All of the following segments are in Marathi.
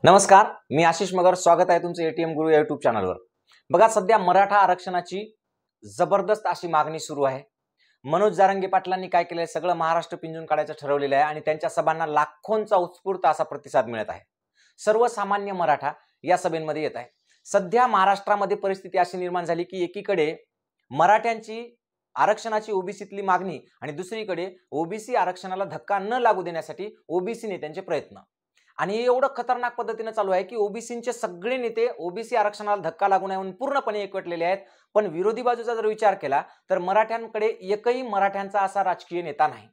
नमस्कार, मी आशिष मगर. स्वागत आहे तुमचं एटीएम गुरु या युट्यूब चॅनलवर. बघा, सध्या मराठा आरक्षणाची जबरदस्त अशी मागणी सुरू आहे. मनोज जारंगे पाटलांनी काय केलंय, सगळं महाराष्ट्र पिंजून काढायचं ठरवलेलं आहे आणि त्यांच्या सभांना लाखोंचा उत्स्फूर्त असा प्रतिसाद मिळत आहे. सर्वसामान्य मराठा या सभेमध्ये येत आहे. सध्या महाराष्ट्रामध्ये परिस्थिती अशी निर्माण झाली की एकीकडे मराठ्यांची आरक्षणाची ओबीसीतली मागणी आणि दुसरीकडे ओबीसी आरक्षणाला धक्का न लागू देण्यासाठी ओबीसी नेत्यांचे प्रयत्न. आणि एवढं खतरनाक पद्धतीने चालू आहे की ओबीसीचे सगळे नेते ओबीसी आरक्षणाला धक्का लागू नये म्हणून पूर्णपणे एकवटलेले आहेत. पण विरोधी बाजूचा जर विचार केला तर मराठ्यांकडे एकही मराठ्यांचा असा राजकीय नेता नाही.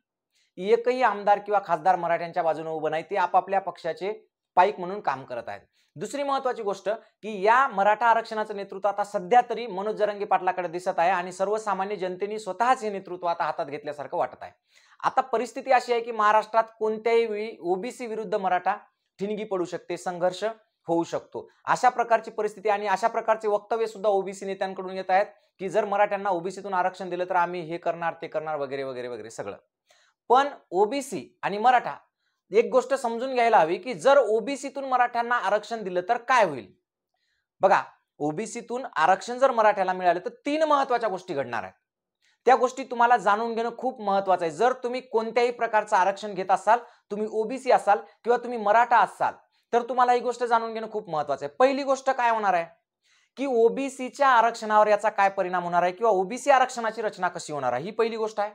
एकही आमदार किंवा खासदार मराठ्यांच्या बाजूने उभं नाही. ते आपापल्या पक्षाचे पाईक म्हणून काम करत आहेत. दुसरी महत्वाची गोष्ट की या मराठा आरक्षणाचं नेतृत्व आता सध्या तरी मनोज जरांगे पाटलाकडे दिसत आहे आणि सर्वसामान्य जनतेने स्वतःच हे नेतृत्व आता हातात घेतल्यासारखं वाटत आहे. आता परिस्थिती अशी आहे की महाराष्ट्रात कोणत्याही वेळी ओबीसी विरुद्ध मराठा ठिणगी पडू शकते, संघर्ष होऊ शकतो. अशा प्रकारची परिस्थिती आणि अशा प्रकारचे वक्तव्य सुद्धा ओबीसी नेत्यांकडून येत आहेत की जर मराठ्यांना ओबीसीतून आरक्षण दिलं तर आम्ही हे करणार, ते करणार, वगैरे वगैरे वगैरे सगळं. पण ओबीसी आणि मराठा एक गोष्ट समजून घ्यायला हवी की जर ओबीसीतून मराठ्यांना आरक्षण दिलं तर काय होईल. बघा, ओबीसीतून आरक्षण जर मराठ्याला मिळालं तर तीन महत्वाच्या गोष्टी घडणार आहेत. त्या गोष्टी तुम्हाला जाणून घेणं खूप महत्वाचं आहे. जर तुम्ही कोणत्याही प्रकारचं आरक्षण घेत असाल, तुम्ही ओबीसी असाल किंवा तुम्ही मराठा असाल, तर तुम्हाला ही गोष्ट जाणून घेणं खूप महत्वाचं आहे. पहिली गोष्ट काय होणार आहे की ओबीसीच्या आरक्षणावर याचा काय परिणाम होणार आहे किंवा ओबीसी आरक्षणाची रचना कशी होणार आहे, ही पहिली गोष्ट आहे.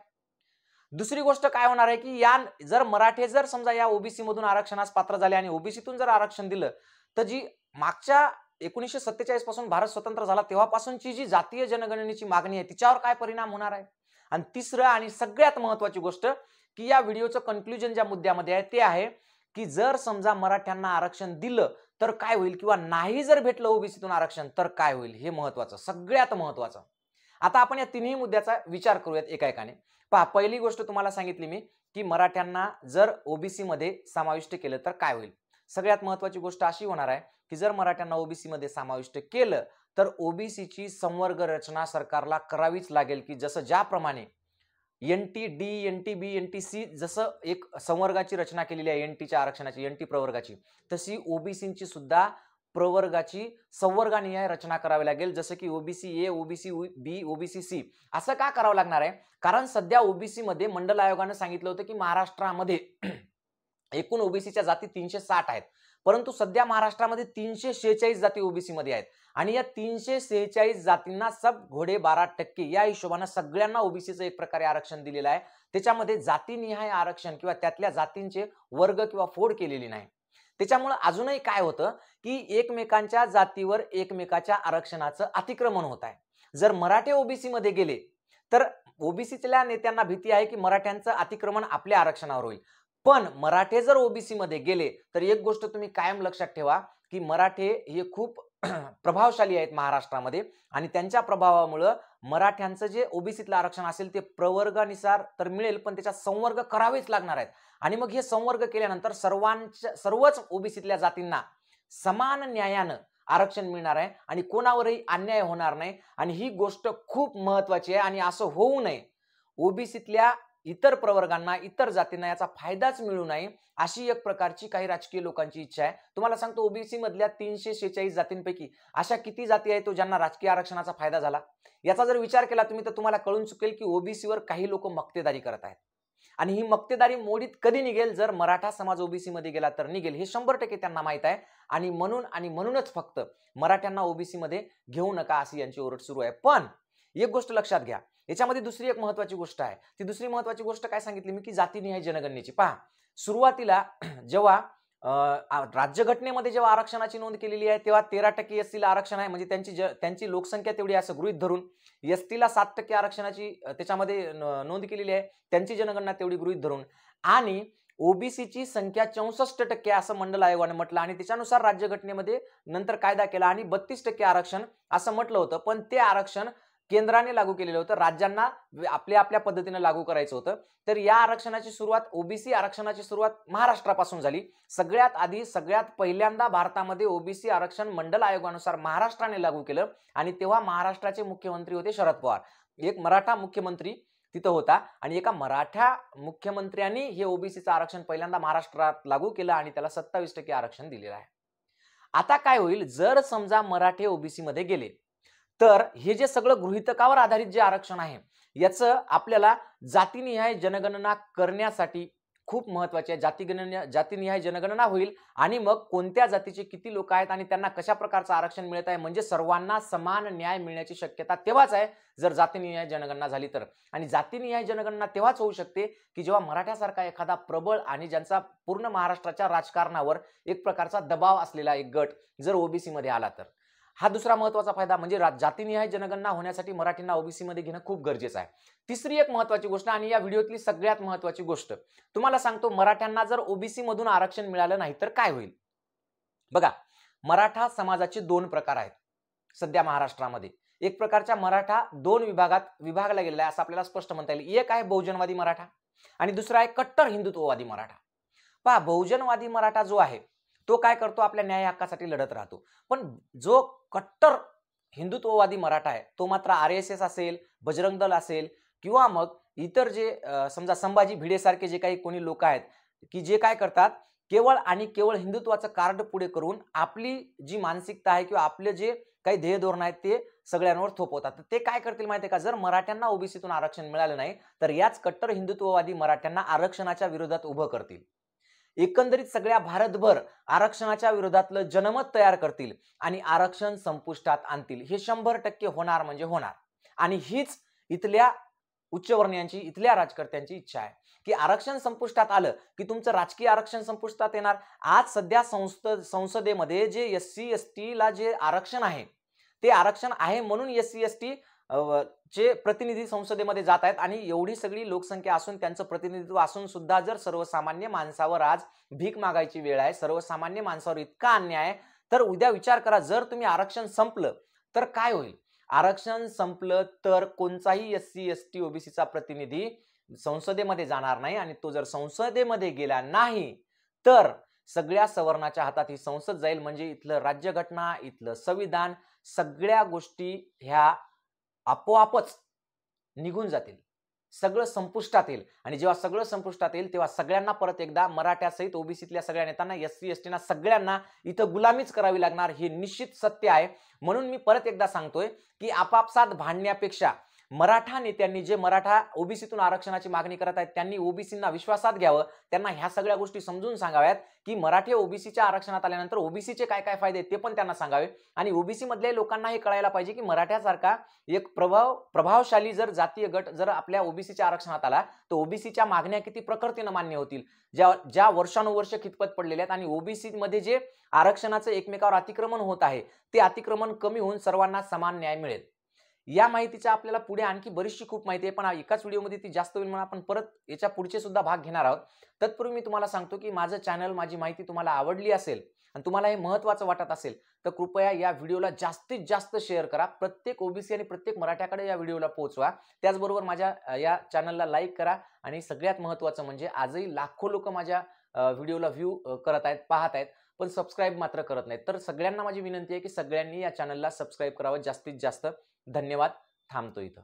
दुसरी गोष्ट काय होणार आहे की या जर मराठे जर समजा या ओबीसी मधून आरक्षणास पात्र झाले आणि ओबीसीतून जर आरक्षण दिलं तर जी मागच्या 1947 पासून भारत स्वतंत्र झाला तेव्हापासूनची जी जातीय जनगणनेची मागणी आहे तिच्यावर काय परिणाम होणार आहे. आणि तिसरं आणि सगळ्यात महत्वाची गोष्ट की या व्हिडिओचं कन्क्लुजन ज्या मुद्द्यामध्ये आहे ते आहे की जर समजा मराठ्यांना आरक्षण दिलं तर काय होईल किंवा नाही जर भेटलं ओबीसीतून आरक्षण तर काय होईल, हे महत्वाचं, सगळ्यात महत्वाचं. आता आपण या तिन्ही मुद्द्याचा विचार करूयात एका एकाने. पहा, पहिली गोष्ट तुम्हाला सांगितली मी की मराठ्यांना जर ओबीसी मध्ये समाविष्ट केलं तर काय होईल. सगळ्यात महत्वाची गोष्ट अशी होणार आहे की जर मराठ्यांना ओबीसी मध्ये समाविष्ट केलं तर ओबीसीची संवर्ग रचना सरकारला करावीच लागेल की जसं ज्याप्रमाणे एनटी डी, एनटी बी, एनटी सी जसं एक संवर्गाची रचना केलेली आहे एनटीच्या आरक्षणाची, एनटी प्रवर्गाची, तशी ओबीसीची सुद्धा प्रवर्गाची संवर्गानिहाय रचना करावी लागेल. जसं की OBC A, OBC B, OBC C असं का करावं लागणार आहे, कारण सध्या ओबीसी मध्ये मंडल आयोगानं सांगितलं होतं की महाराष्ट्रामध्ये एकूण ओबीसीच्या जाती 360 आहेत, परंतु सध्या महाराष्ट्रामध्ये 346 जाती ओबीसी मध्ये आहेत आणि या 346 जातींना सब घोडे 12% या हिशोबाने सगळ्यांना ओबीसीचं एक प्रकारे आरक्षण दिलेलं आहे. त्याच्यामध्ये जातीनिहाय आरक्षण किंवा त्यातल्या जातींचे वर्ग किंवा फोड केलेली नाही. त्याच्यामुळे अजूनही काय होतं की एकमेकांच्या जातीवर एकमेकाच्या आरक्षणाचं अतिक्रमण होत आहे. जर मराठे ओबीसी मध्ये गेले तर ओबीसीच्या नेत्यांना भीती आहे की मराठ्यांचं अतिक्रमण आपल्या आरक्षणावर होईल. पण मराठे जर ओबीसी मध्ये गेले तर एक गोष्ट तुम्ही कायम लक्षात ठेवा की मराठे हे खूप प्रभावशाली आहेत महाराष्ट्रामध्ये आणि त्यांच्या प्रभावामुळे मराठ्यांचं जे ओबीसीतलं आरक्षण असेल ते प्रवर्गानुसार तर मिळेल पण त्याचा संवर्ग करावेच लागणार आहेत. आणि मग हे संवर्ग केल्यानंतर सर्वच ओबीसीतल्या जातींना समान न्यायानं आरक्षण मिळणार आहे आणि कोणावरही अन्याय होणार नाही. आणि ही गोष्ट खूप महत्वाची आहे आणि असं होऊ नये, ओबीसीतल्या इतर प्रवर्गांना, इतर जातींना याचा फायदाच मिळू नये अशी एक प्रकारची काही राजकीय लोकांची इच्छा आहे. तुम्हाला सांगतो, ओबीसी मधल्या 346 जातींपैकी अशा किती जाती आहेत ज्यांना राजकीय आरक्षणाचा फायदा झाला. याचा जर विचार केला तुम्ही तर तुम्हाला कळून चुकेल की ओबीसीवर काही लोक मक्तेदारी करत आहेत आणि ही मक्तेदारी मोडीत कधी निघेल, जर मराठा समाज ओबीसी मध्ये गेला तर निघेल, हे 100% त्यांना माहित आहे. आणि म्हणूनच फक्त मराठ्यांना ओबीसी मध्ये घेऊ नका अशी यांची ओरड सुरू आहे. पण एक गोष्ट लक्षात घ्या, याच्यामध्ये दुसरी एक महत्वाची गोष्ट आहे. ती दुसरी महत्वाची गोष्ट काय सांगितली मी की जातीनिहाय जनगणनेची. पहा, सुरुवातीला जेव्हा राज्यघटनेमध्ये जेव्हा आरक्षणाची नोंद केलेली आहे तेव्हा 13% एसटीला आरक्षण आहे, म्हणजे त्यांची लोकसंख्या तेवढी असं गृहीत धरून एसटीला 7% आरक्षणाची त्याच्यामध्ये नोंद केलेली आहे, त्यांची जनगणना तेवढी गृहीत धरून, आणि ओबीसीची संख्या 64% असं मंडल आयोगाने म्हटलं आणि त्याच्यानुसार राज्यघटनेमध्ये नंतर कायदा केला आणि 32% आरक्षण असं म्हटलं होतं. पण ते आरक्षण केंद्राने लागू केलेलं होतं, राज्यांना आपल्या आपल्या पद्धतीने लागू करायचं होतं. तर या आरक्षणाची सुरुवात, ओबीसी आरक्षणाची सुरुवात महाराष्ट्रापासून झाली. सगळ्यात आधी सगळ्यात पहिल्यांदा भारतामध्ये ओबीसी आरक्षण मंडल आयोगानुसार महाराष्ट्राने लागू केलं आणि तेव्हा महाराष्ट्राचे मुख्यमंत्री होते शरद पवार. एक मराठा मुख्यमंत्री तिथं होता आणि एका मराठा मुख्यमंत्र्यांनी हे ओबीसीचं आरक्षण पहिल्यांदा महाराष्ट्रात लागू केलं आणि त्याला 27% आरक्षण दिलेलं आहे. आता काय होईल, जर समजा मराठे ओबीसी मध्ये गेले तर हे जे सगळं गृहीतकावर आधारित जे आरक्षण आहे याचं आपल्याला जातीनिहाय जनगणना करण्यासाठी खूप महत्वाचे आहे. जातीनिहाय जनगणना होईल आणि मग कोणत्या जातीचे किती लोक आहेत आणि त्यांना कशा प्रकारचं आरक्षण मिळत आहे, म्हणजे सर्वांना समान न्याय मिळण्याची शक्यता तेव्हाच आहे जर जातीनिहाय जनगणना झाली तर. आणि जातीनिहाय जनगणना तेव्हाच होऊ शकते की जेव्हा मराठ्यासारखा एखादा प्रबळ आणि ज्यांचा पूर्ण महाराष्ट्राच्या राजकारणावर एक प्रकारचा दबाव असलेला एक गट जर ओबीसी मध्ये आला तर. हा दुसरा महत्वाचा फायदा, म्हणजे जातीनिहाय जनगणना होण्यासाठी मराठींना ओबीसी मध्ये घेणं खूप गरजेचं आहे. तिसरी एक महत्वाची गोष्ट आणि या व्हिडिओतली सगळ्यात महत्वाची गोष्ट तुम्हाला सांगतो, मराठ्यांना जर ओबीसी मधून आरक्षण मिळालं नाही तर काय होईल. बघा, मराठा समाजाचे दोन प्रकार आहेत सध्या महाराष्ट्रामध्ये. एक प्रकारच्या मराठा दोन विभागात विभागला गेलेला आहे असं आपल्याला स्पष्ट म्हणता येईल. एक आहे बहुजनवादी मराठा आणि दुसरा आहे कट्टर हिंदुत्ववादी मराठा. पहा, बहुजनवादी मराठा जो आहे तो काय करतो, आपल्या न्याय हक्कासाठी लढत राहतो. पण जो कट्टर हिंदुत्ववादी मराठा आहे तो मात्र आरएसएस असेल, बजरंग दल असेल किंवा मग इतर जे समजा संभाजी भिडे सारखे जे काही कोणी लोक आहेत की जे काय करतात, केवळ आणि केवळ हिंदुत्वाचं कार्ड पुढे करून आपली जी मानसिकता आहे किंवा आपले जे काही ध्येय धोरण आहेत ते सगळ्यांवर थोपवतात. तर ते काय करतील माहिती आहे का, जर मराठ्यांना ओबीसीतून आरक्षण मिळालं नाही तर याच कट्टर हिंदुत्ववादी मराठ्यांना आरक्षणाच्या विरोधात उभं करतील. एकंदरीत सगळ्या भारतभर आरक्षणाच्या विरोधातलं जनमत तयार करतील आणि आरक्षण संपुष्टात आणतील. हे 100% होणार म्हणजे होणार. आणि हीच इथल्या उच्चवर्णीयांची, इथल्या राजकर्त्यांची इच्छा आहे की आरक्षण संपुष्टात आलं की तुमचं राजकीय आरक्षण संपुष्टात येणार. आज सध्या संसदेमध्ये जे एससी एसटी ला जे आरक्षण आहे ते आरक्षण आहे म्हणून एससी एसटी चे प्रतिनिधी संसदेमध्ये जात आहेत आणि एवढी सगळी लोकसंख्या असून त्यांचं प्रतिनिधित्व असून सुद्धा जर सर्वसामान्य माणसावर आज भीक मागायची वेळ आहे, सर्वसामान्य माणसावर इतका अन्याय आहे, तर उद्या विचार करा जर तुम्ही आरक्षण संपलं तर काय होईल. आरक्षण संपलं तर कोणताही एससी एसटी ओबीसीचा प्रतिनिधी संसदेमध्ये जाणार नाही आणि तो जर संसदेमध्ये गेला नाही तर सगळ्या सवर्णाच्या हातात ही संसद जाईल. म्हणजे इथलं राज्यघटना, इथलं संविधान, सगळ्या गोष्टी ह्या आपोआपच निघून जातील, सगळं संपुष्टात येईल. आणि जेव्हा सगळं संपुष्टात येईल तेव्हा सगळ्यांना परत एकदा मराठ्यासहित ओबीसीतल्या सगळ्या नेत्यांना, एससी एसटीना सगळ्यांना इथं गुलामीच करावी लागणार, हे निश्चित सत्य आहे. म्हणून मी परत एकदा सांगतोय की आपापसात भांडण्यापेक्षा मराठा नेत्यांनी, जे मराठा ओबीसीतून आरक्षणाची मागणी करत आहेत त्यांनी ओबीसींना विश्वासात घ्यावं, त्यांना ह्या सगळ्या गोष्टी समजून सांगाव्यात की मराठे ओबीसीच्या आरक्षणात आल्यानंतर ओबीसीचे काय काय फायदे ते पण त्यांना सांगावे. आणि ओबीसी मधल्या लोकांना हे कळायला पाहिजे की मराठ्यासारखा एक प्रभावशाली जर जातीय गट जर आपल्या ओबीसीच्या आरक्षणात आला तर ओबीसीच्या मागण्या किती प्रखरतेने मान्य होतील, ज्या वर्षानुवर्ष खितपत पडलेल्या आहेत. आणि ओबीसी मध्ये जे आरक्षणाचं एकमेकावर अतिक्रमण होत आहे ते अतिक्रमण कमी होऊन सर्वांना समान न्याय मिळेल. या माहितीचा आपल्याला पुढे आणखी बरीचशी खूप माहिती आहे, पण एकाच व्हिडिओमध्ये ती जास्त होईल म्हणून आपण परत याच्या पुढचे सुद्धा भाग घेणार आहोत. तत्पूर्वी मी तुम्हाला सांगतो की माझं चॅनल, माझी माहिती तुम्हाला आवडली असेल आणि तुम्हाला हे महत्त्वाचं वाटत असेल तर कृपया या व्हिडिओला जास्तीत जास्त शेअर करा. प्रत्येक ओबीसी आणि प्रत्येक मराठ्याकडे या व्हिडिओला पोहोचवा. त्याचबरोबर माझ्या या चॅनलला लाईक करा. आणि सगळ्यात महत्त्वाचं म्हणजे आजही लाखो लोक माझ्या व्हिडिओला व्ह्यू करत आहेत, पाहत आहेत, पण सबस्क्राईब मात्र करत नाहीत. तर सगळ्यांना माझी विनंती आहे की सगळ्यांनी या चॅनलला सबस्क्राईब करावं जास्तीत जास्त. धन्यवाद. थांबतो इथं.